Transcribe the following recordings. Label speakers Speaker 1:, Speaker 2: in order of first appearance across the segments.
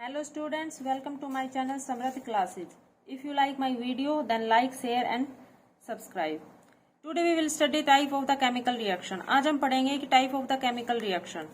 Speaker 1: Hello students, welcome to my channel Samrat Classes. If you like my video, then like, share and subscribe. Today we will study type of the chemical reaction. आज हम पढ़ेंगे कि type of the chemical reaction.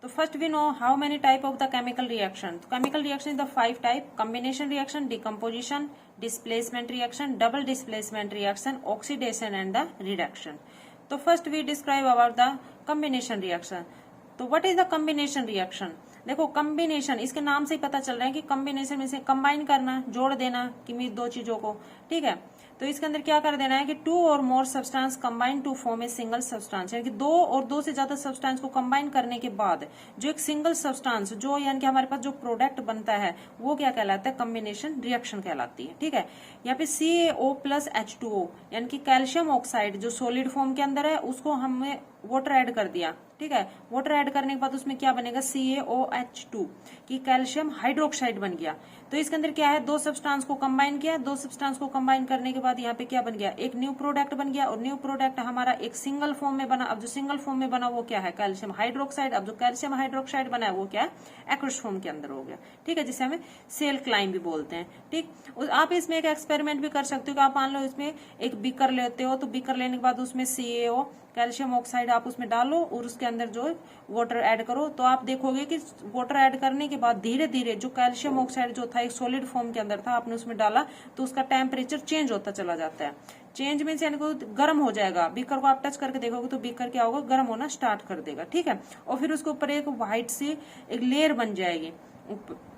Speaker 1: तो first we know how many type of the chemical reaction. तो chemical reaction is the 5 type: combination reaction, decomposition, displacement reaction, double displacement reaction, oxidation and the reduction. तो first we describe about the combination reaction. तो what is the combination reaction? देखो combination इसके नाम से ही पता चल रहा है कि कॉम्बिनेशन में से कंबाइन करना, जोड़ देना किसी दो चीजों को, ठीक है। तो इसके अंदर क्या कर देना है कि टू और more substance combine to form a single substance, यानी कि दो और दो से ज्यादा सब्सटेंस को कंबाइन करने के बाद जो एक सिंगल सब्सटेंस जो यानी कि हमारे पास जो प्रोडक्ट बनता है वो क्या कहलाता है? कॉम्बिनेशन रिएक्शन कहलाती है, ठीक है। यहाँ पे CaO प्लस H2O यानी कि कैल्शियम ऑक्साइड जो सॉलिड फॉर्म के अंदर है उसको हमने वाटर ऐड कर दिया, ठीक है। वाटर ऐड करने के बाद उसमें क्या बनेगा? CaOH2 की कैल्शियम हाइड्रोक्साइड बन गया। तो इसके अंदर क्या है? दो सब्सटेंस को कंबाइन किया, दो सब्सटेंस को कंबाइन करने के बाद यहाँ पे क्या बन गया? एक न्यू प्रोडक्ट बन गया और न्यू प्रोडक्ट हमारा एक सिंगल फॉर्म में बना। अब जो सिंगल फॉर्म में बना वो क्या है? Calcium hydroxide. अब जो कैल्शियम हाइड्रोक्साइड बना है वो क्या है? एक्वस फॉर्म के अंदर हो गया, ठीक है, जिसे हमें सेल क्लाइम भी बोलते हैं, ठीक। आप इसमें एक एक्सपेरिमेंट भी कर सकते हो कि आप मान लो इसमें एक बीकर लेते हो, तो बीकर लेने के बाद उसमें CaO कैल्शियम ऑक्साइड आप उसमें डालो और उसके अंदर जो वाटर ऐड करो, तो आप देखोगे कि वाटर ऐड करने के बाद धीरे धीरे जो कैल्शियम ऑक्साइड जो था एक सॉलिड फॉर्म के अंदर था, आपने उसमें डाला तो उसका टेम्परेचर चेंज होता चला जाता है। चेंज मीन्स यानी कि गर्म हो जाएगा। बीकर को आप टच करके देखोगे तो बीकर क्या होगा? गर्म होना स्टार्ट कर देगा, ठीक है। और फिर उसके ऊपर एक व्हाइट सी एक लेयर बन जाएगी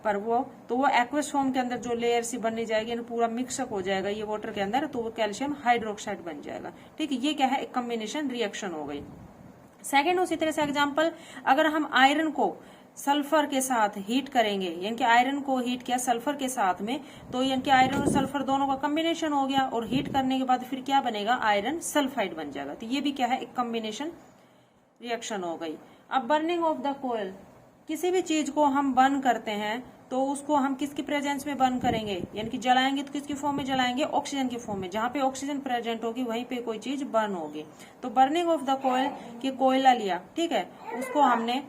Speaker 1: पर वो एक्वस फॉर्म के अंदर जो लेयर सी बननी जाएगी, पूरा मिक्सअप हो जाएगा ये वाटर के अंदर, तो वो कैल्शियम हाइड्रोक्साइड बन जाएगा, ठीक है। ये क्या है? एक कॉम्बिनेशन रिएक्शन हो गई। सेकेंड उसी तरह से एग्जाम्पल, अगर हम आयरन को सल्फर के साथ हीट करेंगे, यानी कि आयरन को हीट किया सल्फर के साथ में, तो यानी कि आयरन और सल्फर दोनों का कॉम्बिनेशन हो गया और हीट करने के बाद फिर क्या बनेगा? आयरन सल्फाइड बन जाएगा। तो ये भी क्या है? एक कॉम्बिनेशन रिएक्शन हो गई। अब बर्निंग ऑफ द कोयल, किसी भी चीज को हम बर्न करते हैं तो उसको हम किसकी प्रेजेंस में बर्न करेंगे? यानी कि जलाएंगे तो किसकी फॉर्म में जलाएंगे? ऑक्सीजन की फॉर्म में। जहां पे ऑक्सीजन प्रेजेंट होगी वहीं पे कोई चीज बर्न होगी। तो बर्निंग ऑफ द कोयल की कोयला लिया, ठीक है, उसको हमने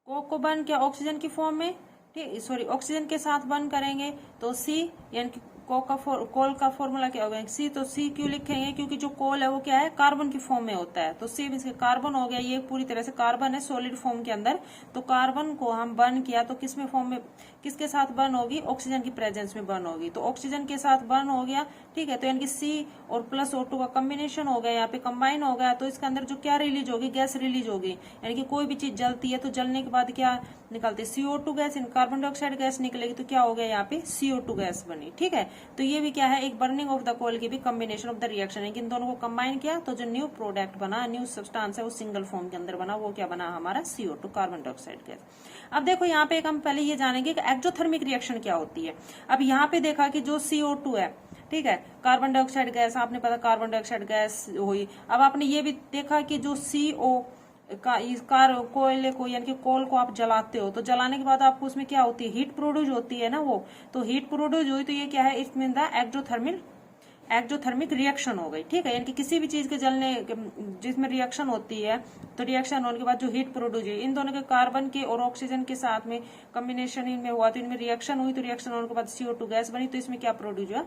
Speaker 1: कोक को बर्न किया ऑक्सीजन की फॉर्म में, ठीक, सॉरी ऑक्सीजन के साथ बर्न करेंगे तो C यानी कि कोल का फॉर्मूला क्या होगा? C। तो C क्यों लिखेंगे? क्योंकि जो कोल है वो क्या है? कार्बन की फॉर्म में होता है। तो C मींस कार्बन हो गया, ये पूरी तरह से कार्बन है सॉलिड फॉर्म के अंदर। तो कार्बन को हम बर्न किया तो किस में फॉर्म में, किसके साथ बर्न होगी? ऑक्सीजन की प्रेजेंस में बर्न होगी। तो ऑक्सीजन के साथ बर्न हो गया, ठीक है। तो यानी कि C और प्लस O2 का कॉम्बिनेशन हो गया, यहाँ पे कंबाइन हो गया। तो इसके अंदर जो क्या रिलीज होगी? गैस रिलीज होगी। यानी कि कोई भी चीज जलती है तो जलने के बाद क्या निकलती है? CO2 gas, carbon dioxide gas निकलेगी। तो क्या हो गया? यहाँ पे CO2 गैस बनी, ठीक है। तो ये भी क्या है? एक बर्निंग ऑफ द कोल की भी कॉम्बिनेशन ऑफ द रिएक्शन है कि इन दोनों को कंबाइन किया तो जो न्यू प्रोडक्ट बना, न्यू सब्सटेंस है वो सिंगल फॉर्म के अंदर बना, वो क्या बना? हमारा CO2 कार्बन डाइऑक्साइड गैस। अब देखो यहाँ पे एक हम पहले ये जानेंगे कि एक्सोथर्मिक रिएक्शन क्या होती है। अब यहाँ पे देखा कि जो CO2 है, ठीक है, कार्बन डाइऑक्साइड गैस, आपने पता कार्बन डाइऑक्साइड गैस हुई। अब आपने ये भी देखा कि जो CO कोयले को यानी कि कोल को आप जलाते हो तो जलाने के बाद आपको उसमें क्या होती है? हीट प्रोड्यूस होती है ना वो। तो हीट प्रोड्यूस हुई तो ये क्या है? It mean the exothermic reaction हो गई, ठीक है। यानी कि किसी भी चीज के जलने जिसमें रिएक्शन होती है तो रिएक्शन होने के बाद जो हीट प्रोड्यूस हुई, इन दोनों के कार्बन के और ऑक्सीजन के साथ में कॉम्बिनेशन इनमें हुआ तो इनमें रिएक्शन हुई, तो रिएक्शन होने के बाद CO2 गैस बनी। तो इसमें क्या प्रोड्यूस हुआ?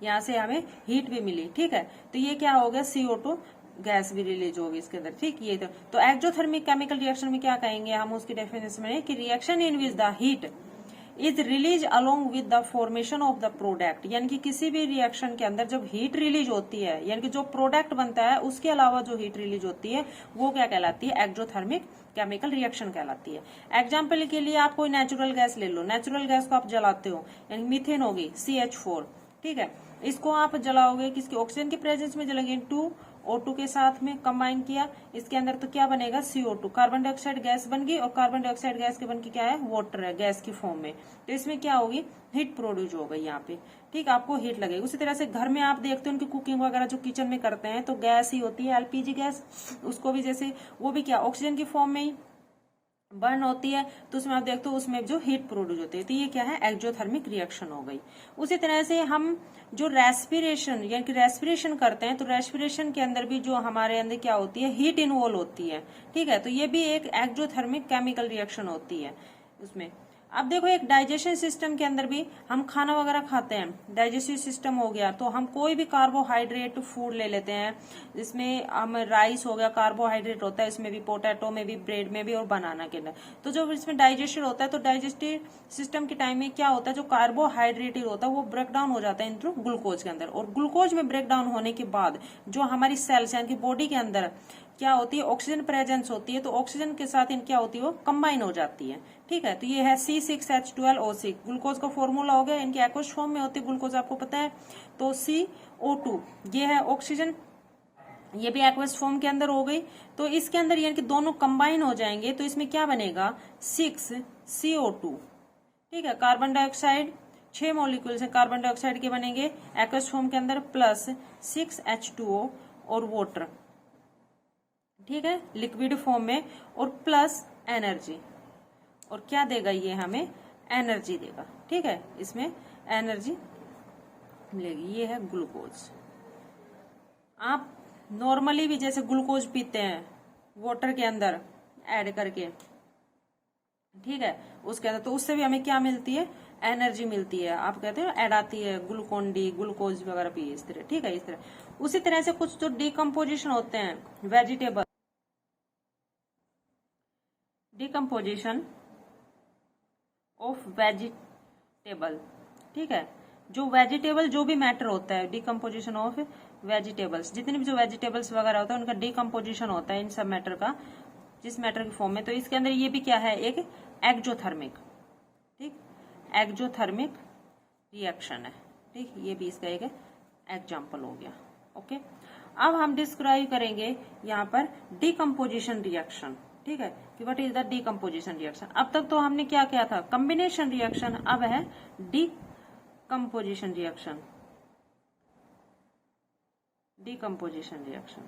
Speaker 1: यहाँ से हमें हीट भी मिली, ठीक है। तो ये क्या हो गया? CO2 गैस भी रिलीज होगी इसके अंदर, ठीक। ये तो एक्सोथर्मिक केमिकल रिएक्शन में क्या कहेंगे हम उसकी डेफिनेशन में कि reaction in which the heat is release along with the formation of the product, यानी कि किसी भी रिएक्शन के अंदर जब हीट रिलीज होती है, यानी कि जो प्रोडक्ट बनता है उसके अलावा जो हीट रिलीज होती है वो क्या कहलाती है? एक्सोथर्मिक केमिकल रिएक्शन कहलाती है। एग्जाम्पल के लिए आप कोई नेचुरल गैस ले लो, नेचुरल गैस को आप जलाते हो, यानी मीथेन होगी CH4, ठीक है। इसको आप जलाओगे किसकी? ऑक्सीजन की प्रेजेंस में जलाएंगे, O2 के साथ में कंबाइन किया इसके अंदर, तो क्या बनेगा? CO2 कार्बन डाइऑक्साइड गैस बन गई और कार्बन डाइऑक्साइड गैस के बन के क्या है? वाटर है गैस की फॉर्म में। तो इसमें क्या होगी? हीट प्रोड्यूस हो गई यहाँ पे, ठीक, आपको हीट लगेगी। उसी तरह से घर में आप देखते हो उनकी कुकिंग वगैरह जो किचन में करते हैं तो गैस ही होती है, LPG गैस। उसको भी जैसे वो भी क्या ऑक्सीजन की फॉर्म में ही बर्न होती है, तो उसमें आप देखते हो उसमें जो हीट प्रोड्यूस होती है। तो ये क्या है? एक्सोथर्मिक रिएक्शन हो गई। उसी तरह से हम जो रेस्पिरेशन यानी कि रेस्पिरेशन करते हैं तो रेस्पिरेशन के अंदर भी जो हमारे अंदर क्या होती है? हीट इन्वॉल्व होती है, ठीक है। तो ये भी एक एक्सोथर्मिक केमिकल रिएक्शन होती है उसमें। अब देखो एक डाइजेशन सिस्टम के अंदर भी हम खाना वगैरह खाते हैं, डाइजेस्टिव सिस्टम हो गया, तो हम कोई भी कार्बोहाइड्रेट फूड ले लेते हैं, जिसमें हम राइस हो गया कार्बोहाइड्रेट होता है, इसमें भी पोटैटो में भी ब्रेड में भी और बनाना के अंदर। तो जब इसमें डाइजेशन होता है तो डाइजेस्टिव सिस्टम के टाइम में क्या होता है, जो कार्बोहाइड्रेट होता है वो ब्रेक डाउन हो जाता है इनटू ग्लूकोज के अंदर, और ग्लूकोज में ब्रेक डाउन होने के बाद जो हमारी सेल्स यानी कि बॉडी के अंदर क्या होती है, ऑक्सीजन प्रेजेंस होती है, तो ऑक्सीजन के साथ इन क्या होती है, वो कंबाइन हो जाती है। ठीक है, तो ये है C6H12O6, ग्लूकोज का फॉर्मूला हो गया, इनकी एक्वस फॉर्म में होती है ग्लूकोज, आपको पता है। तो CO2 ये है ऑक्सीजन, ये भी एक्वस फॉर्म के अंदर हो गई। तो इसके अंदर यानी कि दोनों कंबाइन हो जाएंगे, तो इसमें क्या बनेगा 6CO2। ठीक है, कार्बन डाइऑक्साइड 6 मॉलिक्यूल्स है कार्बन डाइऑक्साइड के बनेंगे एक्वस फॉर्म के अंदर, प्लस 6H2O और वाटर, ठीक है, लिक्विड फॉर्म में, और प्लस एनर्जी, और क्या देगा ये हमें एनर्जी देगा। ठीक है, इसमें एनर्जी मिलेगी, ये है ग्लूकोज। आप नॉर्मली भी जैसे ग्लूकोज पीते हैं वाटर के अंदर ऐड करके, ठीक है, उसके अंदर, तो उससे भी हमें क्या मिलती है, एनर्जी मिलती है। आप कहते हो ऐड आती है ग्लूकोन डी, ग्लूकोज वगैरह पिए इस तरह। ठीक है, इस तरह उसी तरह से कुछ जो डिकम्पोजिशन होते हैं वेजिटेबल, डिकम्पोजिशन ऑफ वेजिटेबल, ठीक है, जो वेजिटेबल जो भी मैटर होता है, डिकम्पोजिशन ऑफ वेजिटेबल्स, जितने भी जो वेजिटेबल्स वगैरह होता है उनका डिकम्पोजिशन होता है इन सब मैटर का, जिस मैटर की फॉर्म में। तो इसके अंदर ये भी क्या है, एक एक्जोथर्मिक, ठीक, एक्जोथर्मिक रिएक्शन है। ठीक, ये भी इसका एक एग्जाम्पल हो गया। ओके, अब हम डिस्क्राइब करेंगे यहाँ पर डिकम्पोजिशन रिएक्शन। ठीक है, कि what is the decomposition reaction. अब तक तो हमने क्या किया था, कॉम्बिनेशन रिएक्शन, अब है डिकम्पोजिशन रिएक्शन। डिकम्पोजिशन रिएक्शन,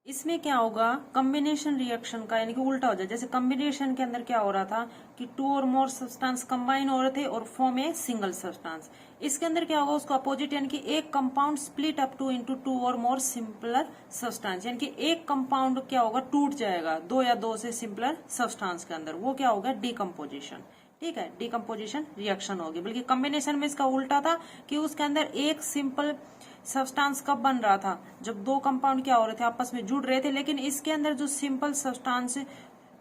Speaker 1: इसमें क्या होगा, कॉम्बिनेशन रिएक्शन का यानी कि उल्टा हो जाए। जैसे कॉम्बिनेशन के अंदर क्या हो रहा था कि 2 और मोर सब्सटेंस कंबाइन हो रहे थे और फॉर्म ए सिंगल सब्सटेंस। इसके अंदर क्या होगा, उसका अपोजिट, यानी कि एक compound split up to into 2 और मोर सिंपलर सब्सटेंस, यानी कि एक कंपाउंड क्या होगा, टूट जाएगा 2 या 2 से सिंपलर सब्सटेंस के अंदर, वो क्या होगा, डिकम्पोजिशन। ठीक है, डिकम्पोजिशन रिएक्शन होगी। बल्कि कॉम्बिनेशन में इसका उल्टा था कि उसके अंदर एक सिंपल सब्सटेंस कब बन रहा था, जब 2 कंपाउंड क्या हो रहे थे, आपस में जुड़ रहे थे। लेकिन इसके अंदर जो सिंपल सब्सटेंस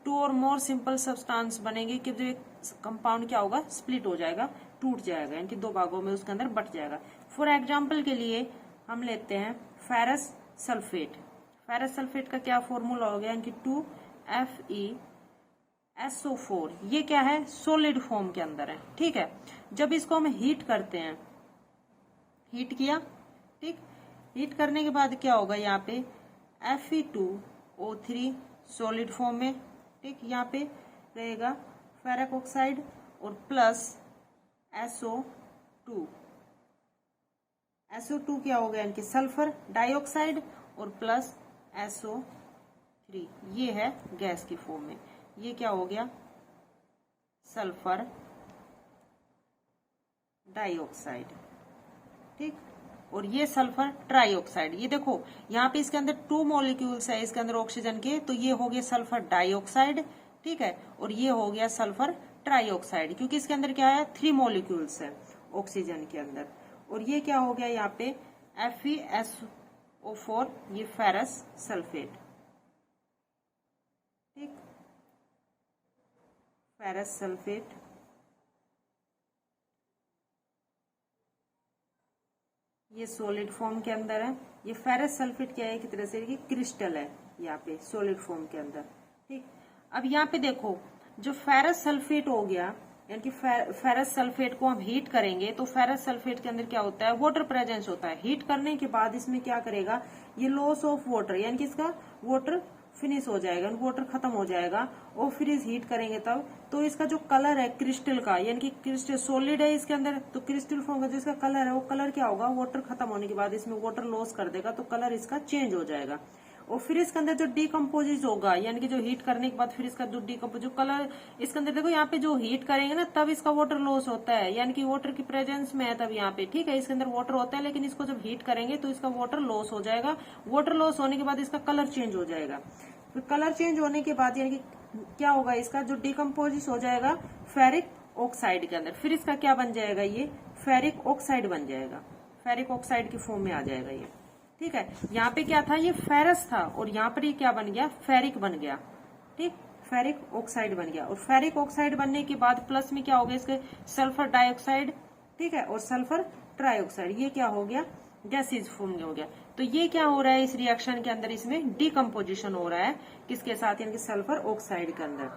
Speaker 1: 2 और मोर सिंपल सब्सटेंस बनेंगे कि जो एक कंपाउंड क्या होगा, स्प्लिट हो जाएगा, टूट जाएगा, यानी कि 2 भागों में उसके अंदर बट जाएगा। फॉर एग्जाम्पल के लिए हम लेते हैं फेरस सल्फेट। फेरस सल्फेट का क्या फॉर्मूला हो गया, यानी कि 2FeSO4। ये क्या है, सॉलिड फॉर्म के अंदर है। ठीक है, जब इसको हम हीट करते हैं, हीट किया, ठीक, हीट करने के बाद क्या होगा, यहाँ पे Fe2O3 सॉलिड फॉर्म में, ठीक, यहाँ पे रहेगा फेरक ऑक्साइड और प्लस SO2। SO2 क्या हो गया, इनकी सल्फर डाइऑक्साइड और प्लस SO3, ये है गैस की फॉर्म में। ये क्या हो गया, सल्फर डाइऑक्साइड, ठीक, और ये सल्फर ट्राइऑक्साइड। ये देखो यहाँ पे इसके अंदर 2 मॉलिक्यूल्स है इसके अंदर ऑक्सीजन के, तो ये हो गया सल्फर डाइऑक्साइड, ठीक है, और ये हो गया सल्फर ट्राइऑक्साइड, क्योंकि इसके अंदर क्या है, 3 मॉलिक्यूल्स है ऑक्सीजन के अंदर। और ये क्या हो गया, यहाँ पे FeSO4, ये फेरस सल्फेट, ठीक, फेरस सल्फेट, ये सॉलिड फॉर्म के अंदर है। ये फेरस सल्फेट क्या है, एक तरह से क्रिस्टल है यहाँ पे सॉलिड फॉर्म के अंदर। ठीक, अब यहाँ पे देखो जो फेरस सल्फेट हो गया, यानी कि फेरस सल्फेट को हम हीट करेंगे तो फेरस सल्फेट के अंदर क्या होता है, वाटर प्रेजेंस होता है। हीट करने के बाद इसमें क्या करेगा, ये लॉस ऑफ वाटर, यानी कि इसका वाटर फिनिश हो जाएगा, वाटर खत्म हो जाएगा, और फिर इस हीट करेंगे तब, तो इसका जो कलर है क्रिस्टल का, यानी कि क्रिस्टल सॉलिड है इसके अंदर, तो क्रिस्टल फॉर्म का जिसका कलर है वो कलर क्या होगा, वाटर खत्म होने के बाद इसमें वाटर लॉस कर देगा, तो कलर इसका चेंज हो जाएगा। और फिर इसके अंदर जो डिकम्पोजिज होगा, यानी कि जो हीट करने के बाद फिर इसका जो डिकम्पोज, जो कलर इसके अंदर देखो यहाँ पे जो हीट करेंगे ना तब इसका वाटर लॉस होता है, यानी कि वाटर की प्रेजेंस में है तब यहाँ पे, ठीक है, इसके अंदर वाटर होता है, लेकिन इसको जब हीट करेंगे तो इसका वाटर लॉस हो जाएगा। वाटर लॉस होने के बाद इसका कलर चेंज हो जाएगा। फिर कलर चेंज होने के बाद यानी कि क्या होगा, इसका जो डिकम्पोजिस हो जाएगा फेरिक ऑक्साइड के अंदर, फिर इसका क्या बन जाएगा, ये फेरिक ऑक्साइड बन जाएगा, फेरिक ऑक्साइड की फॉर्म में आ जाएगा ये। ठीक है, यहाँ पे क्या था, ये फेरस था और यहाँ पर ये क्या बन गया, फेरिक बन गया। ठीक, फेरिक ऑक्साइड बन गया और फेरिक ऑक्साइड बनने के बाद प्लस में क्या हो गया, इसके सल्फर डाइऑक्साइड, ठीक है, और सल्फर ट्राइऑक्साइड, ये क्या हो गया, गैसेज फॉर्म में हो गया। तो ये क्या हो रहा है इस रिएक्शन के अंदर, इसमें डिकम्पोजिशन हो रहा है किसके साथ, यानी कि सल्फर ऑक्साइड के अंदर।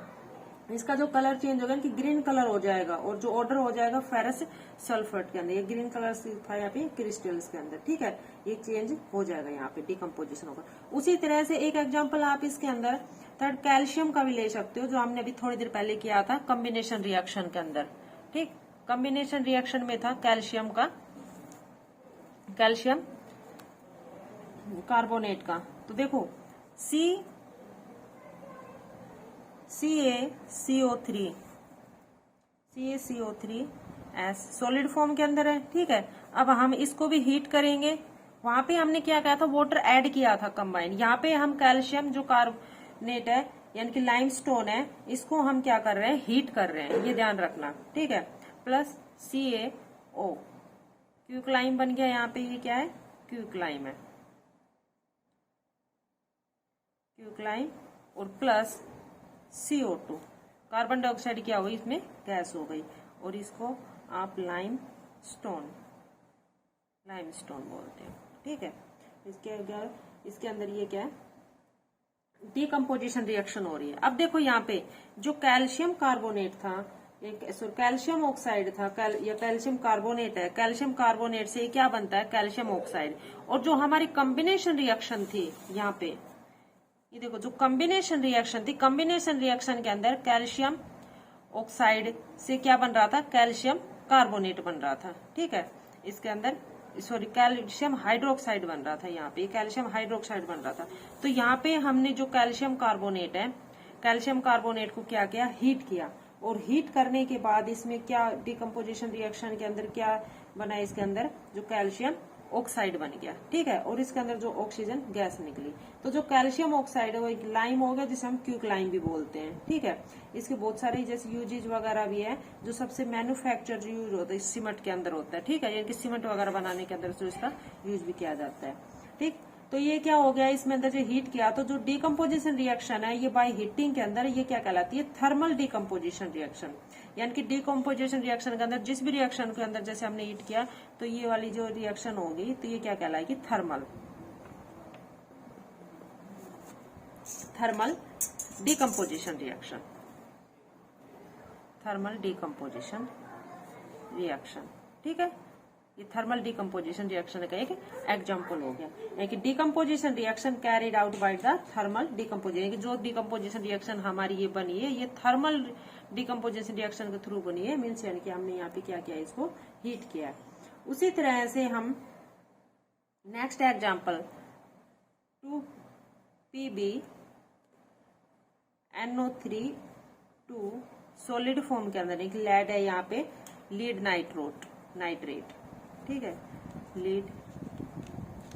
Speaker 1: इसका जो कलर चेंज होगा कि ग्रीन कलर हो जाएगा और जो ऑर्डर हो जाएगा फेरस सल्फेट के अंदर, ये ग्रीन कलर था यहाँ पे क्रिस्टल्स के अंदर। ठीक है, ये चेंज हो जाएगा, यहाँ पे डिकम्पोजिशन होगा। उसी तरह से एक एग्जांपल आप इसके अंदर थर्ड कैल्शियम का भी ले सकते हो, जो हमने अभी थोड़ी देर पहले किया था कॉम्बिनेशन रिएक्शन के अंदर। ठीक, कॉम्बिनेशन रिएक्शन में था कैल्शियम का, कैल्शियम कार्बोनेट का। तो देखो CaCO3 सॉलिड फॉर्म के अंदर है। ठीक है, अब हम इसको भी हीट करेंगे। वहां पे हमने क्या कहा था, वाटर ऐड किया था कंबाइन। यहाँ पे हम कैल्शियम जो कार्बोनेट है यानी कि लाइमस्टोन है, इसको हम क्या कर रहे हैं, हीट कर रहे हैं, ये ध्यान रखना। ठीक है, प्लस CaO, क्यूक्लाइम बन गया। यहाँ पे ये क्या है, क्यूक्लाइम है, क्यूक्लाइम, और प्लस CO2, कार्बन डाइऑक्साइड क्या हुई, इसमें गैस हो गई, और इसको आप लाइमस्टोन बोलते हैं। ठीक है, इसके अंदर ये क्या है, डिकम्पोजिशन रिएक्शन हो रही है। अब देखो यहाँ पे जो कैल्शियम कार्बोनेट था, कैल्शियम ऑक्साइड था, या कैल्शियम कार्बोनेट है, कैल्शियम कार्बोनेट से क्या बनता है, कैल्शियम ऑक्साइड। और जो हमारी कॉम्बिनेशन रिएक्शन थी यहाँ पे, ये देखो जो कॉम्बिनेशन रिएक्शन थी, कॉम्बिनेशन रिएक्शन के अंदर कैल्शियम ऑक्साइड से क्या बन रहा था, कैल्शियम कार्बोनेट बन रहा था। ठीक है, इसके अंदर सॉरी कैल्शियम हाइड्रोक्साइड बन रहा था, यहाँ पे कैल्शियम हाइड्रोक्साइड बन रहा था। तो यहाँ पे हमने जो कैल्शियम कार्बोनेट है, कैल्शियम कार्बोनेट को क्या किया, हीट किया, और हीट करने के बाद इसमें क्या डिकम्पोजिशन रिएक्शन के अंदर क्या बना, इसके अंदर जो कैल्शियम ऑक्साइड बन गया। ठीक है, और इसके अंदर जो ऑक्सीजन गैस निकली। तो जो कैल्शियम ऑक्साइड है वो एक लाइम हो गया, जिसे हम क्यूक्लाइम भी बोलते हैं। ठीक है, इसके बहुत सारे जैसे यूजेज वगैरह भी है, जो सबसे मैन्युफैक्चर यूज होता है सीमेंट के अंदर होता है। ठीक है, यानी कि सीमेंट वगैरह बनाने के अंदर जो इसका यूज भी किया जाता है। ठीक, तो ये क्या हो गया, इसमें अंदर जो हीट किया, तो जो डिकम्पोजिशन रिएक्शन है ये बाय हीटिंग के अंदर ये क्या कहलाती है, थर्मल डिकम्पोजिशन रिएक्शन। यानी कि डिकम्पोजिशन रिएक्शन के अंदर जिस भी रिएक्शन के अंदर जैसे हमने हीट किया, तो ये वाली जो रिएक्शन होगी तो ये क्या कहलाएगी, thermal decomposition reaction, thermal decomposition reaction. ठीक है, ये थर्मल डिकम्पोजिशन रिएक्शन का एक एग्जांपल हो गया। यानी कि decomposition reaction carried out by the thermal decomposition, जो डिकम्पोजिशन रिएक्शन हमारी ये बनी है ये थर्मल डिकम्पोजिशन रिएक्शन के थ्रू बनी है। मीन्स यानी कि हमने यहाँ पे क्या किया, इसको हीट किया है। उसी तरह से हम next example 2PbNO3 solid form के अंदर एक लेड है, यहाँ पे लीड नाइट्रेट। ठीक है, लीड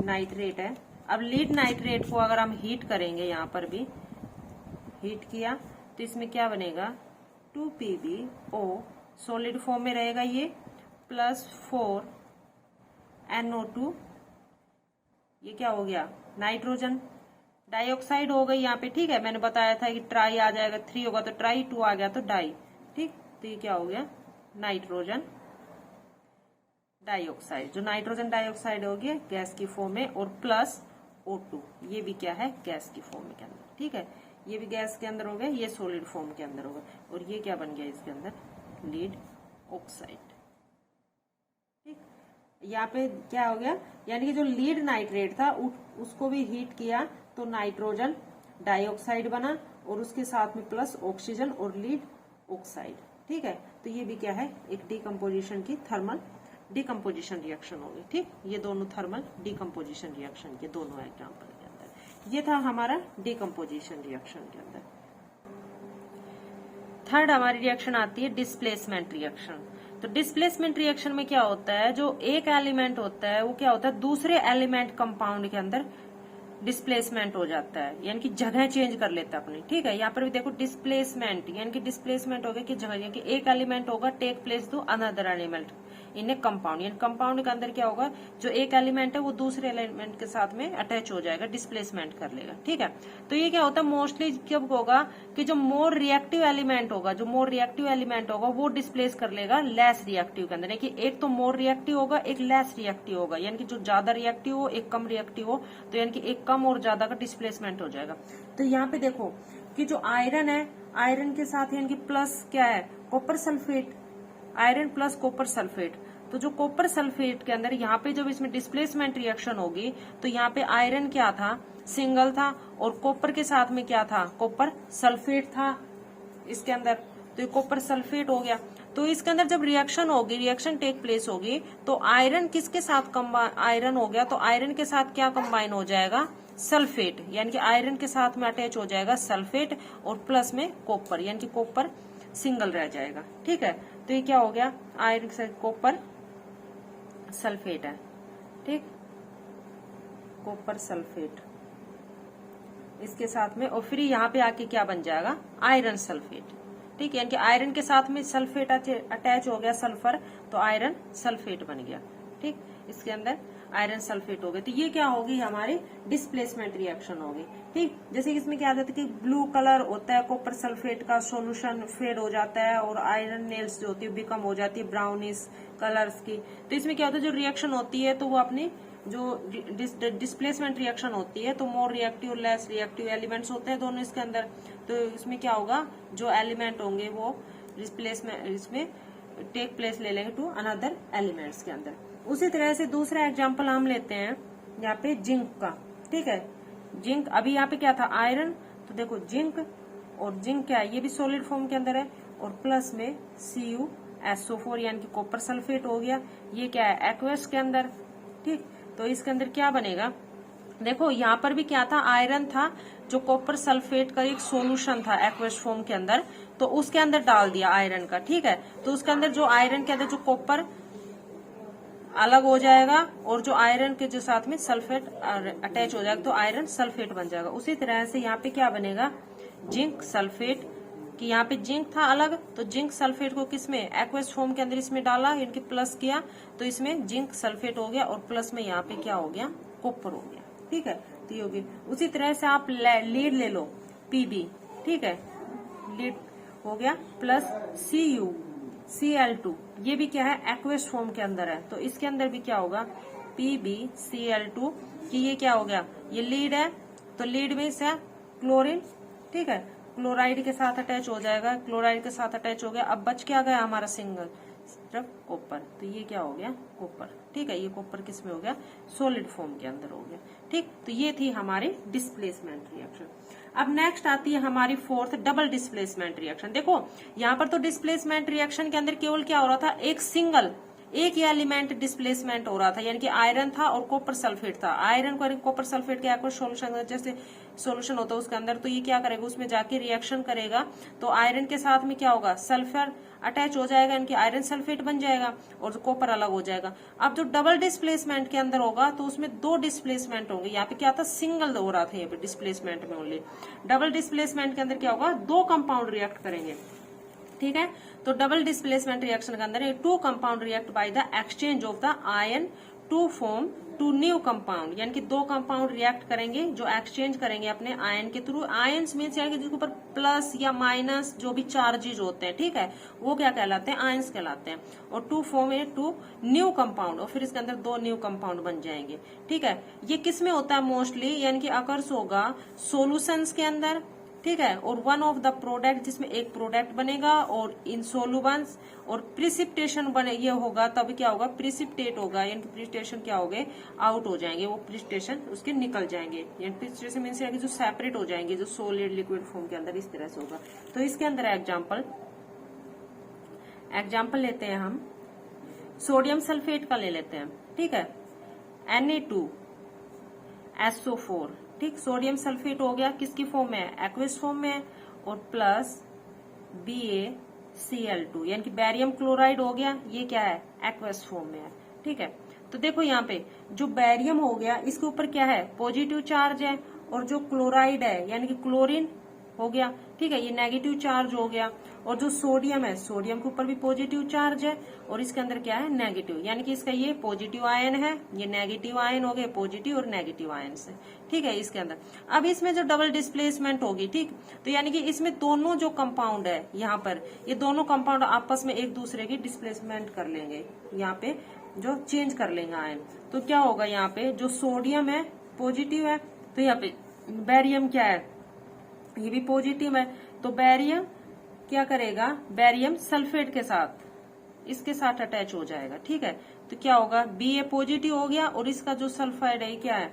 Speaker 1: नाइट्रेट है। अब लीड नाइट्रेट को अगर हम हीट करेंगे, यहाँ पर भी हीट किया, तो इसमें क्या बनेगा, 2PbO सॉलिड फॉर्म में रहेगा ये, प्लस 4NO2, ये क्या हो गया, नाइट्रोजन डाइऑक्साइड हो गई यहाँ पे। ठीक है, मैंने बताया था कि ट्राई आ जाएगा, 3 होगा तो ट्राई, 2 आ गया तो डाई। ठीक, तो ये क्या हो गया, नाइट्रोजन डाइऑक्साइड, जो नाइट्रोजन डाइऑक्साइड हो गया गैस की फॉर्म में, और प्लस O2, ये भी क्या है, गैस की फॉर्म के अंदर। ठीक है, ये भी गैस के अंदर हो गया, ये सॉलिड फॉर्म के अंदर होगा, और ये क्या बन गया इसके अंदर, लीड ऑक्साइड। ठीक, यहाँ पे क्या हो गया, यानी कि जो लीड नाइट्रेट था उसको भी हीट किया तो नाइट्रोजन डाइऑक्साइड बना, और उसके साथ में प्लस ऑक्सीजन और लीड ऑक्साइड। ठीक है, तो ये भी क्या है, एक डिकम्पोजिशन की थर्मल डिकम्पोजिशन रिएक्शन होगी। ठीक, ये दोनों थर्मल डिकम्पोजिशन रिएक्शन के दोनों एग्जांपल के अंदर ये था हमारा डिकम्पोजिशन रिएक्शन के अंदर। थर्ड हमारी रिएक्शन आती है डिस्प्लेसमेंट रिएक्शन। तो डिस्प्लेसमेंट रिएक्शन में क्या होता है, जो एक एलिमेंट होता है वो क्या होता है, दूसरे एलिमेंट कंपाउंड के अंदर डिस्प्लेसमेंट हो जाता है, यानी कि जगह चेंज कर लेता है अपनी। ठीक है, यहाँ पर भी देखो डिस्प्लेसमेंट, यानी कि डिस्प्लेसमेंट हो गया कि जगह, यानी कि एक एलिमेंट होगा take place to another element in a compound, यानी कंपाउंड के अंदर क्या होगा, जो एक एलिमेंट है वो दूसरे एलिमेंट के साथ में अटैच हो जाएगा, डिस्प्लेसमेंट कर लेगा। ठीक है, तो ये क्या होता है मोस्टली कब होगा कि जो मोर रिएक्टिव एलिमेंट होगा, वो डिस्प्लेस कर लेगा लेस रिएक्टिव के अंदर। यानी कि एक तो मोर रिएक्टिव होगा, एक लेस रिएक्टिव होगा, यानी कि जो ज्यादा रिएक्टिव हो एक कम रिएक्टिव हो, तो यानी कि एक कम और ज्यादा का डिस्प्लेसमेंट हो जाएगा। तो यहाँ पे देखो कि जो आयरन है, आयरन के साथ यानी कि प्लस क्या है, copper sulphate, iron plus copper sulphate. तो जो कॉपर सल्फेट के अंदर यहाँ पे जब इसमें डिस्प्लेसमेंट रिएक्शन होगी तो यहाँ पे आयरन क्या था, सिंगल था, और कॉपर के साथ में क्या था, कॉपर सल्फेट था इसके अंदर, तो ये कॉपर सल्फेट हो गया। तो इसके अंदर जब रिएक्शन होगी, रिएक्शन टेक प्लेस होगी, तो आयरन किसके साथ आयरन हो गया, तो आयरन के साथ क्या कंबाइन हो जाएगा, सल्फेट, यानी कि आयरन के साथ में अटैच हो जाएगा सल्फेट, और प्लस में कॉपर, यानी कि कॉपर सिंगल रह जाएगा। ठीक है, तो ये क्या हो गया, आयरन से कॉपर सल्फेट है। ठीक, कॉपर सल्फेट इसके साथ में, और फिर यहाँ पे आके क्या बन जाएगा, आयरन सल्फेट। ठीक है, यानी कि आयरन के साथ में सल्फेट अटैच हो गया, सल्फर, तो आयरन सल्फेट बन गया। ठीक, इसके अंदर आयरन सल्फेट हो गए, तो ये क्या होगी, हमारी डिस्प्लेसमेंट रिएक्शन होगी। ठीक, जैसे इसमें क्या होता है कि ब्लू कलर होता है, कॉपर सल्फेट का सॉल्यूशन फेड हो जाता है, और आयरन नेल्स जो होती है बिकम हो जाती है ब्राउनिश कलर्स की। तो इसमें क्या होता है, जो रिएक्शन होती है तो वो अपनी जो डिस्प्लेसमेंट रिएक्शन होती है, तो more reactive less reactive elements होते हैं दोनों इसके अंदर। तो इसमें क्या होगा, जो एलिमेंट होंगे वो डिस्प्लेसमेंट इसमें टेक प्लेस ले लेंगे टू अनदर एलिमेंट्स के अंदर। उसी तरह से दूसरा एग्जांपल हम लेते हैं यहाँ पे जिंक का। ठीक है, जिंक, अभी यहाँ पे क्या था, आयरन, तो देखो जिंक, और जिंक क्या है, ये भी सॉलिड फॉर्म के अंदर है, और प्लस में CuSO4 यानी कि कॉपर सल्फेट हो गया। ये क्या है, एक्वस के अंदर। ठीक, तो इसके अंदर क्या बनेगा, देखो यहाँ पर भी क्या था, आयरन था, जो कॉपर सल्फेट का एक सॉल्यूशन था एक्वस फॉर्म के अंदर, तो उसके अंदर डाल दिया आयरन का। ठीक है, तो उसके अंदर जो आयरन के अंदर जो कॉपर अलग हो जाएगा, और जो आयरन के जो साथ में सल्फेट अटैच हो जाएगा, तो आयरन सल्फेट बन जाएगा। उसी तरह से यहाँ पे क्या बनेगा, जिंक सल्फेट, कि यहाँ पे जिंक था अलग, तो जिंक सल्फेट को किसमें, एक्वस फॉर्म के अंदर इसमें डाला, यानी प्लस किया, तो इसमें जिंक सल्फेट हो गया, और प्लस में यहाँ पे क्या हो गया, कॉपर हो गया। ठीक है, तो ये होगी। उसी तरह से आप लीड ले लो, Pb, ठीक है, लीड हो गया, प्लस CuCl2, ये भी क्या है, एक्वस फॉर्म के अंदर है, तो इसके अंदर भी क्या होगा, PbCl2, कि ये क्या हो गया, ये लीड है, तो लीड में से क्लोरीन, ठीक है, क्लोराइड के साथ अटैच हो जाएगा, क्लोराइड के साथ अटैच हो गया। अब बच क्या गया हमारा सिंगल, सिर्फ कॉपर, तो ये क्या हो गया, कॉपर। ठीक है, ये कॉपर किस में हो गया, सॉलिड फॉर्म के अंदर हो गया। ठीक, तो ये थी हमारी डिस्प्लेसमेंट रिएक्शन। अब नेक्स्ट आती है हमारी फोर्थ, डबल डिस्प्लेसमेंट रिएक्शन। देखो यहाँ पर तो डिस्प्लेसमेंट रिएक्शन के अंदर केवल क्या हो रहा था, एक ही एलिमेंट डिस्प्लेसमेंट हो रहा था, यानी कि आयरन था और कॉपर सल्फेट था। आयरन को कॉपर सल्फेट के एक्वस सॉल्यूशन जैसे सॉल्यूशन होता है उसके अंदर, तो ये क्या करेगा, उसमें जाके रिएक्शन करेगा, तो आयरन के साथ में क्या होगा, सल्फर अटैच हो जाएगा, यानी कि आयरन सल्फेट बन जाएगा, और कॉपर अलग हो जाएगा। अब जो डबल डिस्प्लेसमेंट के अंदर होगा तो उसमें दो डिस्प्लेसमेंट होंगे। यहाँ पे क्या था, सिंगल हो रहा था यहाँ पे डिस्प्लेसमेंट में ओनली। डबल डिस्प्लेसमेंट के अंदर क्या होगा, दो कंपाउंड रिएक्ट करेंगे। ठीक है, तो डबल डिस्प्लेसमेंट रिएक्शन के अंदर two compound react by the exchange of the ion to form two new compound, यानी कि दो कंपाउंड रिएक्ट करेंगे जो एक्सचेंज करेंगे अपने आयन के थ्रू। आयन्स मीन्स यानी कि जिसके ऊपर प्लस या माइनस जो भी चार्जेज होते हैं, ठीक है, वो क्या कहलाते हैं, आयन्स कहलाते हैं। और टू फॉर्म है टू न्यू कंपाउंड, और फिर इसके अंदर दो न्यू कंपाउंड बन जाएंगे। ठीक है, ये किस में होता है मोस्टली, यानी कि अकर्स होगा सोल्यूशंस के अंदर। ठीक है, और वन ऑफ द प्रोडक्ट, जिसमें एक प्रोडक्ट बनेगा, और इन सोलुबंस और प्रिसिपिटेशन बने, ये होगा तब क्या होगा, प्रिसिपिटेट होगा, यानी कि प्रिसिपिटेशन क्या हो गए, आउट हो जाएंगे, वो प्रिसिपिटेशन उसके निकल जाएंगे, यानी प्रिसिपिटेशन मीन्स जो सेपरेट हो जाएंगे, जो सॉलिड लिक्विड फॉर्म के अंदर, इस तरह से होगा। तो इसके अंदर एग्जाम्पल लेते हैं हम, सोडियम सल्फेट का ले लेते हैं। ठीक है, Na2SO4, ठीक, सोडियम सल्फेट हो गया, किसकी फॉर्म में है, एक्वस फॉर्म में है, और प्लस BaCl2, यानी कि बैरियम क्लोराइड हो गया, ये क्या है, एक्वस फॉर्म में है। ठीक है, तो देखो यहाँ पे जो बैरियम हो गया इसके ऊपर क्या है, पॉजिटिव चार्ज है, और जो क्लोराइड है यानी कि क्लोरीन हो गया, ठीक है, ये नेगेटिव चार्ज हो गया। और जो सोडियम है, सोडियम के ऊपर भी पॉजिटिव चार्ज है और इसके अंदर क्या है, नेगेटिव, यानी कि इसका ये पॉजिटिव आयन है, ये नेगेटिव आयन हो गए, पॉजिटिव और नेगेटिव आयन से, ठीक है, इसके अंदर। अब इसमें जो डबल डिस्प्लेसमेंट होगी, ठीक, तो यानी कि इसमें दोनों जो कंपाउंड है यहाँ पर, ये दोनों कंपाउंड आपस में एक दूसरे की डिस्प्लेसमेंट कर लेंगे, यहाँ पे जो चेंज कर लेंगे आयन। तो क्या होगा, यहाँ पे जो सोडियम है पॉजिटिव है, तो यहाँ पे बैरियम क्या है, ये भी पॉजिटिव है, तो बैरियम क्या करेगा, बैरियम सल्फेट के साथ इसके साथ अटैच हो जाएगा, ठीक है। तो क्या होगा, बी ए पॉजिटिव हो गया और इसका जो सल्फाइड है क्या है,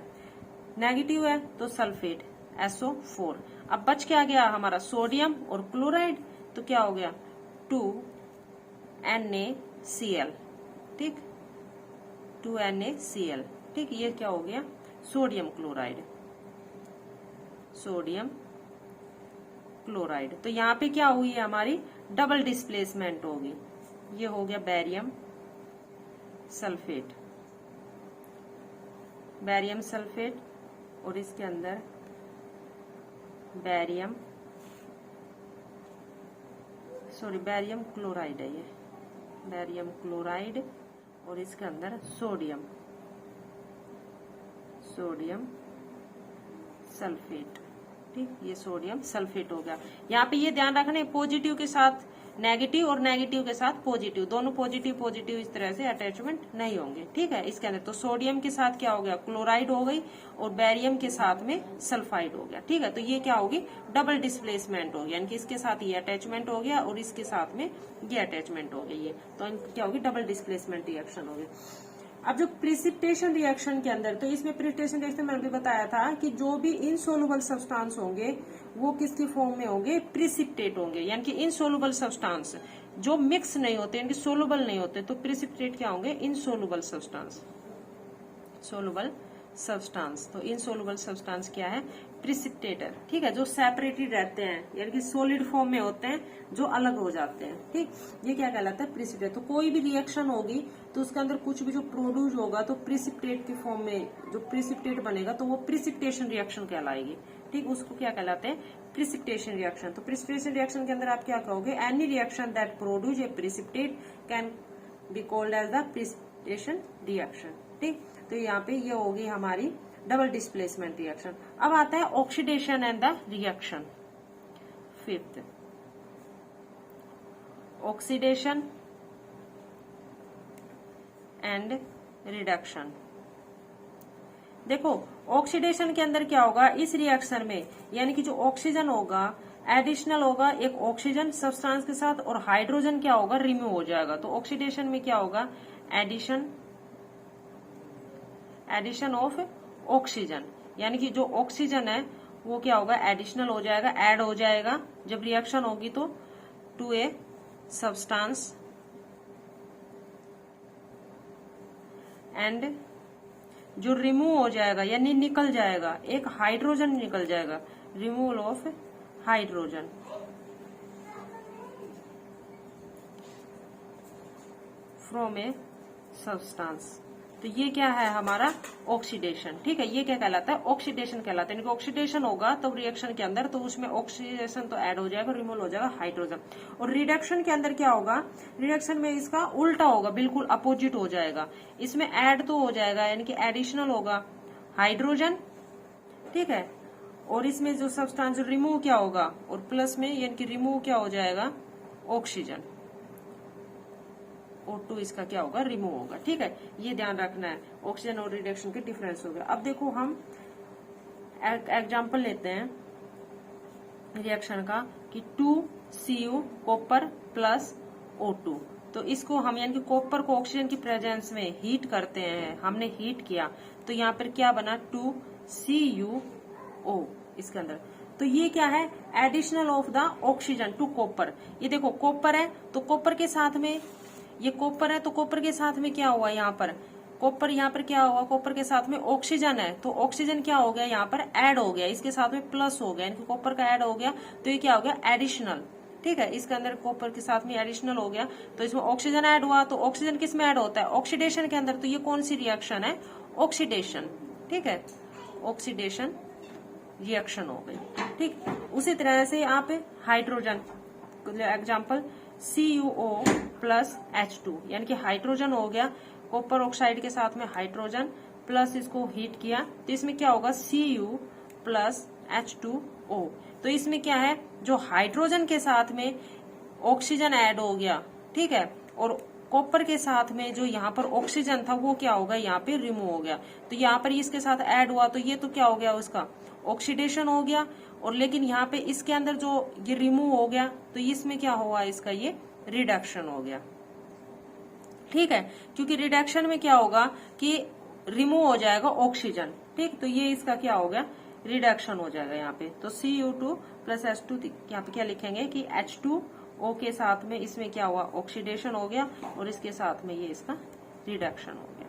Speaker 1: नेगेटिव है, तो सल्फेट SO4। अब बच क्या गया हमारा, सोडियम और क्लोराइड, तो क्या हो गया 2NaCl, ठीक, 2NaCl, ठीक, ये क्या हो गया, सोडियम क्लोराइड, सोडियम क्लोराइड। तो यहाँ पे क्या हुई है, हमारी डबल डिस्प्लेसमेंट होगी, ये हो गया बैरियम सल्फेट, बैरियम सल्फेट, और इसके अंदर बैरियम बैरियम क्लोराइड है, ये बैरियम क्लोराइड, और इसके अंदर सोडियम सल्फेट, ठीक, ये सोडियम सल्फेट हो गया। यहाँ पे ये ध्यान रखना है, पॉजिटिव के साथ नेगेटिव और नेगेटिव के साथ पॉजिटिव, दोनों पॉजिटिव पॉजिटिव इस तरह से अटैचमेंट नहीं होंगे, ठीक है, इसके अंदर। तो सोडियम के साथ क्या हो गया, क्लोराइड हो गई, और बैरियम के साथ में सल्फाइड हो गया, ठीक है। तो ये क्या होगी, डबल डिस्प्लेसमेंट होगी, यानी कि इसके साथ ये अटैचमेंट हो गया और इसके साथ में ये अटैचमेंट हो गई, ये तो क्या होगी, डबल डिस्प्लेसमेंट रिएक्शन होगी। अब जो प्रिसिपिटेशन रिएक्शन के अंदर, तो इसमें प्रिसिपिटेशन रिएक्शन मैंने भी बताया था कि जो भी इनसोलुबल सब्सटेंस होंगे वो किसकी फॉर्म में होंगे, प्रिसिपिटेट होंगे, यानी कि इनसोलुबल सब्सटेंस जो मिक्स नहीं होते, यानी कि सोलुबल नहीं होते, तो प्रिसिपिटेट क्या होंगे, इनसोलुबल सब्सटेंस, सोलुबल सब्सटेंस। तो इनसोलुबल सब्सटेंस क्या है, प्रिसिपिटेटर, ठीक है, जो सेपरेटेड रहते हैं, यानी कि सॉलिड फॉर्म में होते हैं, जो अलग हो जाते हैं, ठीक, ये क्या कहलाता है, प्रिसिपिटेट। तो कोई भी रिएक्शन होगी तो उसके अंदर कुछ भी जो प्रोड्यूस होगा तो प्रिसिपिटेट की फॉर्म में जो प्रिसिपिटेट बनेगा तो वो प्रिसिपिटेशन रिएक्शन कहलाएगी, ठीक, उसको क्या कहलाते हैं, प्रिसिपिटेशन रिएक्शन। तो प्रिसिपिटेशन रिएक्शन के अंदर आप क्या कहोगे, any reaction that produce a precipitate can be called as the precipitation reaction, ठीक। तो यहाँ पे ये होगी हमारी डबल डिस्प्लेसमेंट रिएक्शन। अब आता है oxidation and the reaction, fifth, oxidation and reduction. देखो ऑक्सीडेशन के अंदर क्या होगा, इस रिएक्शन में यानी कि जो ऑक्सीजन होगा एडिशनल होगा एक ऑक्सीजन सब्सटेंस के साथ, और हाइड्रोजन क्या होगा, रिमूव हो जाएगा। तो ऑक्सीडेशन में क्या होगा, एडिशन ऑफ ऑक्सीजन, यानी कि जो ऑक्सीजन है वो क्या होगा, एडिशनल हो जाएगा, ऐड हो जाएगा जब रिएक्शन होगी तो, टू ए सब्सटेंस, एंड जो रिमूव हो जाएगा यानी निकल जाएगा, एक हाइड्रोजन निकल जाएगा, removal of hydrogen, from a substance. तो ये क्या है हमारा ऑक्सीडेशन, ठीक है, ये क्या कहलाता है, ऑक्सीडेशन कहलाता है। ऑक्सीडेशन होगा तो रिएक्शन के अंदर तो उसमें ऑक्सीडेशन तो ऐड हो जाएगा, रिमूव हो जाएगा हाइड्रोजन। और रिडक्शन के अंदर क्या होगा, रिडक्शन में इसका उल्टा होगा, बिल्कुल अपोजिट हो जाएगा, इसमें ऐड तो हो जाएगा यानी कि एडिशनल होगा हाइड्रोजन, ठीक है, और इसमें जो सब्सटेंस रिमूव क्या होगा, और प्लस में यानी कि रिमूव क्या हो जाएगा, ऑक्सीजन, O2 इसका क्या होगा, रिमूव होगा, ठीक है, ये ध्यान रखना है, ऑक्सीजन और रिडक्शन के डिफरेंस हो गया। अब देखो हम एग्जांपल लेते हैं रिएक्शन का कि 2Cu कॉपर प्लस O2। तो इसको हम यानी कि कॉपर को ऑक्सीजन की प्रेजेंस में हीट करते हैं, हमने हीट किया तो यहाँ पर क्या बना, 2CuO इसके अंदर। तो ये क्या है, additional of the oxygen to copper. ये देखो कॉपर है तो कॉपर के साथ में, ये कॉपर है तो कॉपर के साथ में क्या हुआ, यहाँ पर कॉपर, यहाँ पर क्या हुआ, कॉपर के साथ में ऑक्सीजन है तो ऑक्सीजन क्या हो गया, यहाँ पर ऐड हो गया, इसके साथ में प्लस हो गया, यानी कि कॉपर का ऐड हो गया तो ये क्या हो गया, एडिशनल, ठीक है, इसके अंदर कॉपर के साथ में एडिशनल हो गया, तो इसमें ऑक्सीजन ऐड हुआ। तो ऑक्सीजन किस में ऐड होता है? ऑक्सीडेशन के अंदर। तो ये कौन सी रिएक्शन है? ऑक्सीडेशन। ठीक है, ऑक्सीडेशन रिएक्शन हो गई। ठीक, उसी तरह से यहाँ पे hydrogen, example CuO plus H2, यानी कि हाइड्रोजन हो गया, कॉपर ऑक्साइड के साथ में हाइड्रोजन प्लस इसको हीट किया, तो इसमें क्या होगा? Cu plus H2O। तो इसमें क्या है? जो हाइड्रोजन के साथ में ऑक्सीजन ऐड हो गया, ठीक है, और कॉपर के साथ में जो यहाँ पर ऑक्सीजन था वो क्या होगा? यहाँ पे रिमूव हो गया। तो यहाँ पर इसके साथ ऐड हुआ, तो ये तो क्या हो गया? उसका ऑक्सीडेशन हो गया। और लेकिन यहाँ पे इसके अंदर जो ये रिमूव हो गया, तो इसमें क्या हुआ? इसका ये रिडक्शन हो गया। ठीक है, क्योंकि रिडक्शन में क्या होगा कि रिमूव हो जाएगा ऑक्सीजन। ठीक, तो ये इसका क्या हो गया? रिडक्शन हो जाएगा यहाँ पे। तो Cu2 प्लस H2, यहाँ पे क्या लिखेंगे कि H2O के साथ में इसमें क्या हुआ? ऑक्सीडेशन हो गया, और इसके साथ में ये इसका रिडक्शन हो गया।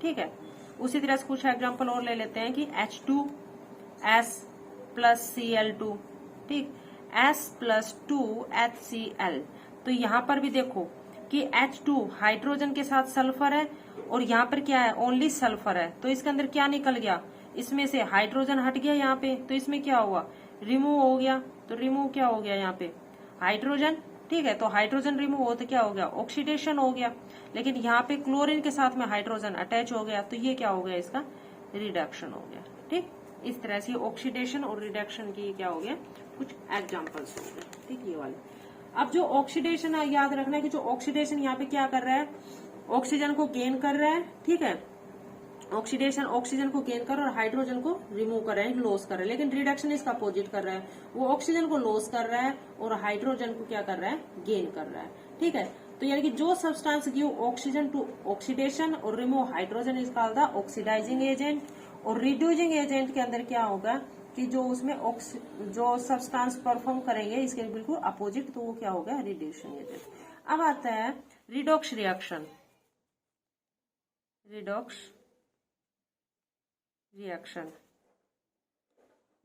Speaker 1: ठीक है, उसी तरह से कुछ एग्जाम्पल और ले लेते हैं कि H2S प्लस Cl2, ठीक, S प्लस 2HCl। तो यहाँ पर भी देखो कि H2 हाइड्रोजन के साथ सल्फर है, और यहाँ पर क्या है? ओनली सल्फर है। तो इसके अंदर क्या निकल गया? इसमें से हाइड्रोजन हट गया यहाँ पे, तो इसमें क्या हुआ? रिमूव हो गया। तो रिमूव क्या हो गया यहाँ पे? हाइड्रोजन। ठीक है, तो हाइड्रोजन रिमूव हो तो क्या हो गया? ऑक्सीडेशन हो गया। लेकिन यहाँ पे क्लोरीन के साथ में हाइड्रोजन अटैच हो गया, तो ये क्या हो गया? इसका रिडक्शन हो गया। ठीक, इस तरह से ऑक्सीडेशन और रिडक्शन की क्या हो गया? कुछ एग्जाम्पल्स हो गए। ठीक, ये वाले। अब जो ऑक्सीडेशन है, याद रखना है कि जो ऑक्सीडेशन यहाँ पे क्या कर रहा है? ऑक्सीजन को गेन कर रहा है। ठीक है, ऑक्सीडेशन ऑक्सीजन को गेन कर रहा है और हाइड्रोजन को रिमूव कर रहा है, लॉस कर रहा है। लेकिन रिडक्शन इसका अपोजिट कर रहा है, वो ऑक्सीजन को लॉस कर रहा है और हाइड्रोजन को क्या कर रहा है? गेन कर रहा है। ठीक है, तो यानी कि जो substance give oxygen to oxidation और remove hydrogen is called the oxidising agent. और रिड्यूसिंग एजेंट के अंदर क्या होगा कि जो उसमें जो सब्सटेंस परफॉर्म करेंगे इसके बिल्कुल अपोजिट, तो वो क्या होगा? Reducing agent. अब आता है redox reaction. Redox reaction,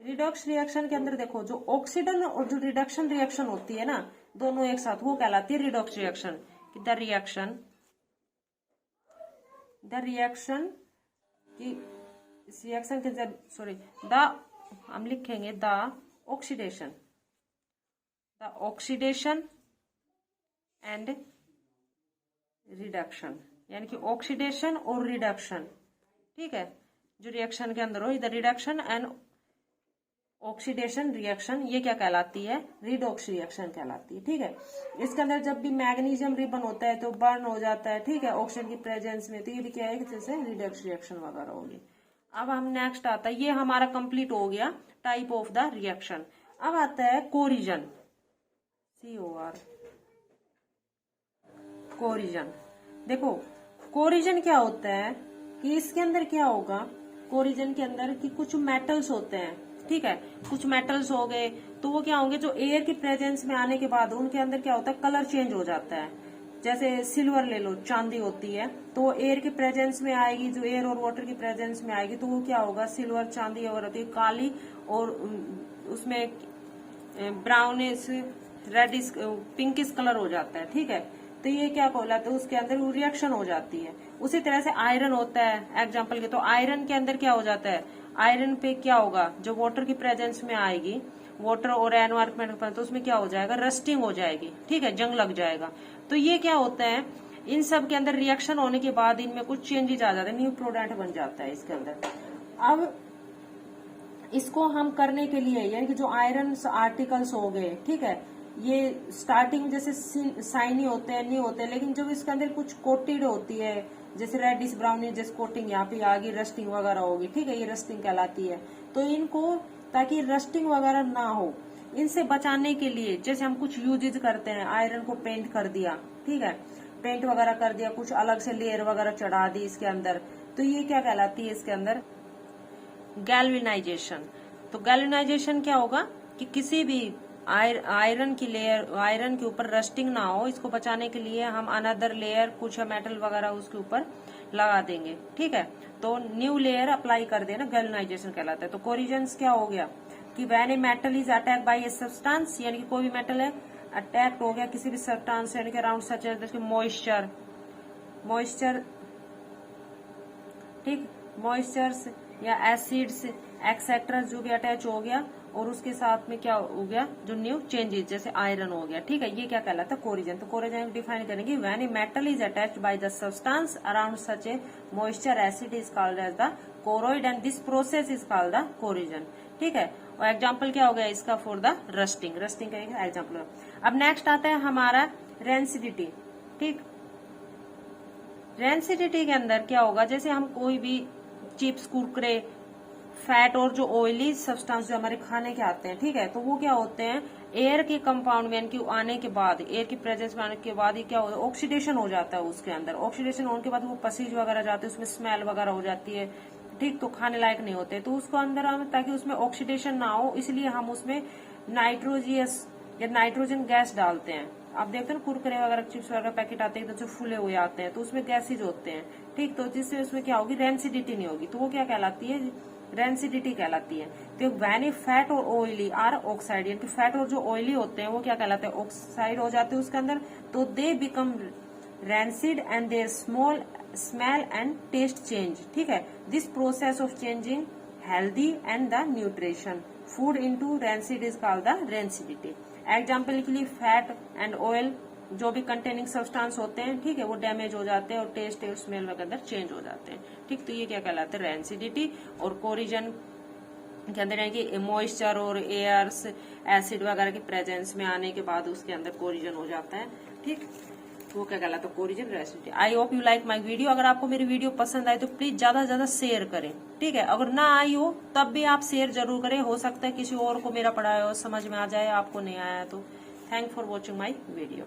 Speaker 1: redox reaction के अंदर देखो जो ऑक्सीडन और जो रिडक्शन रिएक्शन होती है ना, दोनों एक साथ, वो कहलाती है रिडॉक्स रिएक्शन। द रिएक्शन की इस रिएक्शन के अंदर, सॉरी, हम लिखेंगे द ऑक्सीडेशन एंड रिडक्शन, यानी कि ऑक्सीडेशन और रिडक्शन। ठीक है, जो रिएक्शन के अंदर हो, इधर रिडक्शन एंड ऑक्सीडेशन रिएक्शन, ये क्या कहलाती है? रिडॉक्स रिएक्शन कहलाती है। ठीक है, इसके अंदर जब भी मैग्नीशियम रिबन होता है तो बर्न हो जाता है, ठीक है, ऑक्सीजन की प्रेजेंस में, तो ये भी क्या है? जैसे रिडॉक्स रिएक्शन वगैरह होगी। अब हम नेक्स्ट आता है, ये हमारा कंप्लीट हो गया टाइप ऑफ द रिएक्शन। अब आता है कोरिजन, COR, कोरिजन। देखो कोरिजन क्या होता है कि इसके अंदर क्या होगा? कोरिजन के अंदर कि कुछ मेटल्स होते हैं, ठीक है, कुछ मेटल्स हो गए, तो वो क्या होंगे? जो एयर की प्रेजेंस में आने के बाद उनके अंदर क्या होता है? कलर चेंज हो जाता है। जैसे सिल्वर ले लो, चांदी होती है, तो वो एयर की प्रेजेंस में आएगी, जो एयर और वाटर की प्रेजेंस में आएगी, तो वो क्या होगा? सिल्वर, चांदी और होती है काली, और उसमें ब्राउनिश, रेडिश, पिंकिश कलर हो जाता है। ठीक है, तो ये क्या कहलाता है? उसके अंदर रिएक्शन हो जाती है। उसी तरह से आयरन होता है एग्जाम्पल के, तो आयरन के अंदर क्या हो जाता है? आयरन पे क्या होगा? जो वाटर की प्रेजेंस में आएगी, वाटर और एनवायरमेंट पर, तो उसमें क्या हो जाएगा? रस्टिंग हो जाएगी। ठीक है, जंग लग जाएगा। तो ये क्या होता है? इन सब के अंदर रिएक्शन होने के बाद इनमें कुछ चेंजेस आ जाते हैं, न्यू प्रोडक्ट बन जाता है इसके अंदर। अब इसको हम करने के लिए, यानी कि जो आयरन आर्टिकल्स हो गए, ठीक है, ये स्टार्टिंग जैसे साइनी होते हैं, नहीं होते, लेकिन जब इसके अंदर कुछ कोटेड होती है, जैसे रेडिश ब्राउनिश जैसे कोटिंग यहाँ पे आ गई, रस्टिंग वगैरह होगी, ठीक है, ये रस्टिंग कहलाती है। तो इनको, ताकि रस्टिंग वगैरह ना हो, इनसे बचाने के लिए जैसे हम कुछ यूजेज करते हैं, आयरन को पेंट कर दिया, ठीक है, पेंट वगैरह कर दिया, कुछ अलग से लेयर वगैरह चढ़ा दी इसके अंदर, तो ये क्या कहलाती है? इसके अंदर गैल्वेनाइजेशन। तो गैल्वेनाइजेशन क्या होगा कि किसी भी आयरन की लेयर, आयरन के ऊपर रस्टिंग ना हो, इसको बचाने के लिए हम अनदर लेयर, कुछ मेटल वगैरह उसके ऊपर लगा देंगे। ठीक है, तो न्यू लेयर अप्लाई कर देना, गैल्वेनाइजेशन कहलाता है। तो कोरिजन क्या हो गया कि when a metal is attack by a substance, यानी कि कोई भी मेटल है अटैक्ट हो गया किसी भी सब्सटेंस के अराउंड सच एज मॉइस्चर, ठीक, मॉइस्चर्स या एसिड्स एक्सेट्रा जो भी अटैच हो गया और उसके साथ में क्या हो गया जो न्यू चेंजेस जैसे आयरन हो गया, ठीक है, ये क्या कहलाता है कोरिजन। तो कोरिजन डिफाइन करेंगे when a metal is attached by the substance around such a moisture acid is called as the corrode and this process is called the corrosion, ठीक है। और एग्जाम्पल क्या हो गया इसका फॉर द रस्टिंग, रस्टिंग का example. अब next आता है हमारा रेंसिडिटी, ठीक। रेंसिडिटी के अंदर क्या होगा, जैसे हम कोई भी चिप्स कुरकुरे फैट और जो ऑयली सब्सटेंस जो हमारे खाने के आते हैं, ठीक है, तो वो क्या होते हैं एयर के कंपाउंड में इनके आने के बाद, एयर की प्रेजेंस में आने के बाद ये क्या होता है ऑक्सीडेशन हो जाता है उसके अंदर। ऑक्सीडेशन होने के बाद वो पसीज वगैरह जाते हैं, उसमें स्मेल वगैरह हो जाती है, ठीक, तो खाने लायक नहीं होते। तो उसको अंदर हम ताकि उसमें ऑक्सीडेशन ना हो इसलिए हम उसमें नाइट्रोजियस या नाइट्रोजन गैस डालते हैं। आप देखते हैं ना कुरकुरे वगैरह चिप्स वगैरह पैकेट आते हैं तो फूले हुए आते हैं तो उसमें गैसेज होते हैं, ठीक, तो जिससे उसमें क्या होगी रेंसिडिटी नहीं होगी, तो वो क्या कहलाती है रेंसिडिटी कहलाती है। तो व्हेन फैट और ऑयली आर ऑक्साइड, यानी कि फैट और जो ऑयली होते हैं वो क्या कहलाते हैं ऑक्साइड हो जाते हैं उसके अंदर, तो they become rancid and their smell and taste change, ठीक है। This process of changing healthy and the nutrition food into rancid is called the rancidity. Example के लिए फैट एंड ऑयल जो भी कंटेनिंग सब्सटेंस होते हैं, ठीक है, वो डैमेज हो जाते हैं और टेस्ट और स्मेल वगैरह चेंज हो जाते हैं, ठीक। तो ये क्या कहलाते हैं रेंसिडिटी। और कोरिजन के अंदर है कि मॉइस्चर और एयर्स एसिड वगैरह के प्रेजेंस में आने के बाद उसके अंदर कोरिजन हो जाता है, ठीक, वो क्या कहलाता है corrosion rancidity. I hope you like my video. अगर आपको मेरी वीडियो पसंद आई तो प्लीज ज्यादा से ज्यादा शेयर करें, ठीक है। अगर ना आई हो तब भी आप शेयर जरूर करें, हो सकता है किसी और को मेरा पढ़ाया हो समझ में आ जाए, आपको नहीं आया तो। Thank for watching my video.